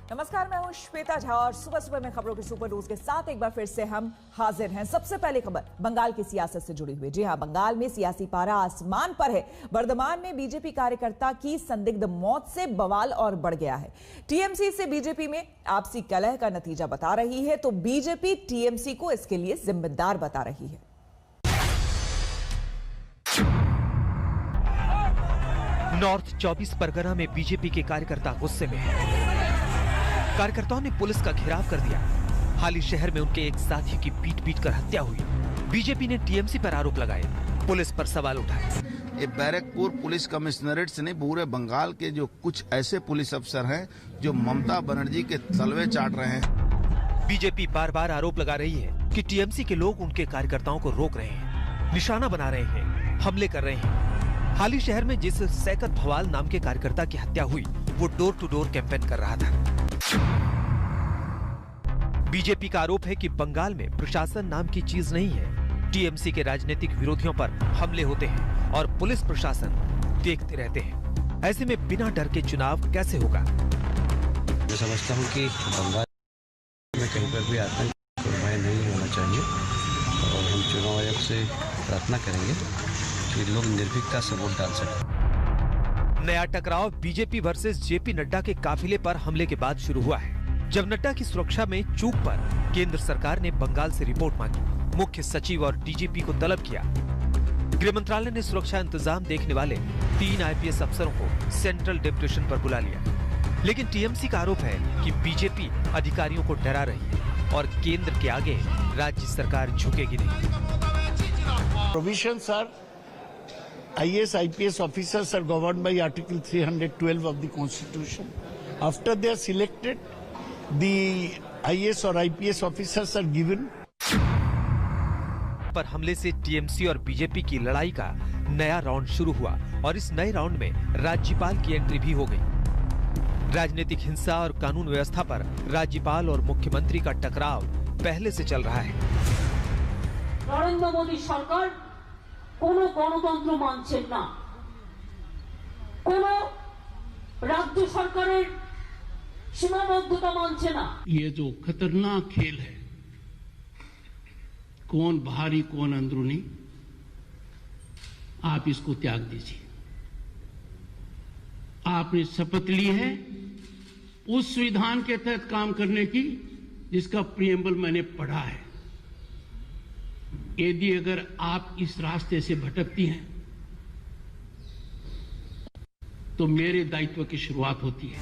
नमस्कार, मैं हूं श्वेता झा और सुबह सुबह में खबरों की सुपर डोज के साथ एक बार फिर से हम हाजिर हैं। सबसे पहले खबर बंगाल की सियासत से जुड़ी हुई। जी हां, बंगाल में सियासी पारा आसमान पर है। बर्धमान में बीजेपी कार्यकर्ता की संदिग्ध मौत से बवाल और बढ़ गया है। टीएमसी से बीजेपी में आपसी कलह का नतीजा बता रही है, तो बीजेपी टीएमसी को इसके लिए जिम्मेदार बता रही है। नॉर्थ 24 परगना में बीजेपी के कार्यकर्ता गुस्से में हैं। कार्यकर्ताओं ने पुलिस का घेराव कर दिया। हाल ही शहर में उनके एक साथी की पीट कर हत्या हुई। बीजेपी ने टीएमसी पर आरोप लगाए, पुलिस पर सवाल उठाए। ये बैरकपुर पुलिस कमिश्नरेट से नहीं, पूरे बंगाल के जो कुछ ऐसे पुलिस अफसर हैं जो ममता बनर्जी के तलवे चाट रहे हैं। बीजेपी बार बार आरोप लगा रही है कि टीएमसी के लोग उनके कार्यकर्ताओं को रोक रहे हैं, निशाना बना रहे हैं, हमले कर रहे हैं। हाल ही शहर में जिस सैकत भवाल नाम के कार्यकर्ता की हत्या हुई, वो डोर टू डोर कैंपेन कर रहा था। बीजेपी का आरोप है कि बंगाल में प्रशासन नाम की चीज नहीं है। टीएमसी के राजनीतिक विरोधियों पर हमले होते हैं और पुलिस प्रशासन देखते रहते हैं। ऐसे में बिना डर के चुनाव कैसे होगा? मैं समझता हूं कि बंगाल में कहीं पर भी आतंक नहीं होना चाहिए और हम चुनाव आयोग से प्रार्थना करेंगे कि लोग निर्भीकता से वोट डाल सकें। नया टकराव बीजेपी वर्सेस जेपी नड्डा के काफिले पर हमले के बाद शुरू हुआ है। जब नड्डा की सुरक्षा में चूक पर केंद्र सरकार ने बंगाल से रिपोर्ट मांगी, मुख्य सचिव और डीजीपी को तलब किया। गृह मंत्रालय ने सुरक्षा इंतजाम देखने वाले 3 आईपीएस अफसरों को सेंट्रल डेपुटेशन पर बुला लिया। लेकिन टीएमसी का आरोप है कि बीजेपी अधिकारियों को डरा रही है और केंद्र के आगे राज्य सरकार झुकेगी नहीं। Provisions are IAS, IPS officers are governed by Article 312 of the Constitution. After they are selected, the IAS or IPS officers are given. पर हमले से टीएमसी और बीजेपी की लड़ाई का नया राउंड शुरू हुआ और इस नए राउंड में राज्यपाल की एंट्री भी हो गई। राजनीतिक हिंसा और कानून व्यवस्था पर राज्यपाल और मुख्यमंत्री का टकराव पहले से चल रहा है। नरेंद्र मोदी सरकार কোনো গণতন্ত্র মানছেন না, কোনো রাজ্য সরকারের সীমাবদ্ধতা মানছে না। ये जो खतरनाक खेल है, कौन बाहरी कौन अंदरूनी, आप इसको त्याग दीजिए। आपने शपथ ली है उस संविधान के तहत काम करने की जिसका प्रीएम्बल मैंने पढ़ा है। यदि अगर आप इस रास्ते से भटकती हैं तो मेरे दायित्व की शुरुआत होती है।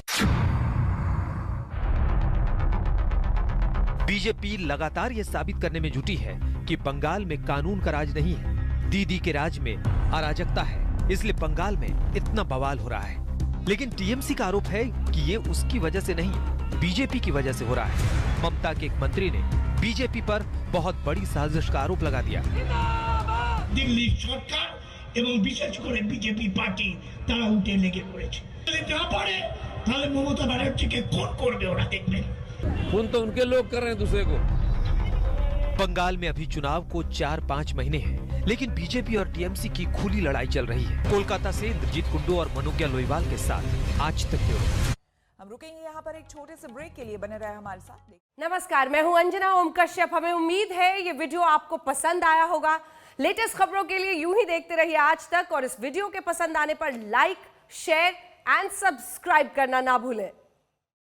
बीजेपी लगातार ये साबित करने में जुटी है कि बंगाल में कानून का राज नहीं है, दीदी के राज में अराजकता है, इसलिए बंगाल में इतना बवाल हो रहा है। लेकिन टीएमसी का आरोप है कि ये उसकी वजह से नहीं, बीजेपी की वजह से हो रहा है। ममता के एक मंत्री ने बीजेपी पर बहुत बड़ी साजिश का आरोप लगा दिया। दिल्ली सरकार एवं विशेष করে बीजेपी पार्टी তারা উঠে লেগে পড়েছে। যদি না পারে তাহলে মমতা ব্যানার্জিকে খুন করবে, ওরা দেখবেন। खून तो उनके लोग कर रहे हैं दूसरे को। बंगाल में अभी चुनाव को 4-5 महीने हैं, लेकिन बीजेपी और टीएमसी की खुली लड़ाई चल रही है। कोलकाता से इंद्रजीत कुंडू और मनोज्ञा लोईवाल के साथ आज तक ब्यूरो। हम रुकेंगे यहाँ पर एक छोटे से ब्रेक के लिए, बने रहे हमारे साथ। नमस्कार, मैं हूं अंजना ओम कश्यप। हमें उम्मीद है ये वीडियो आपको पसंद आया होगा। लेटेस्ट खबरों के लिए यूं ही देखते रहिए आज तक और इस वीडियो के पसंद आने पर लाइक, शेयर एंड सब्सक्राइब करना ना भूलें।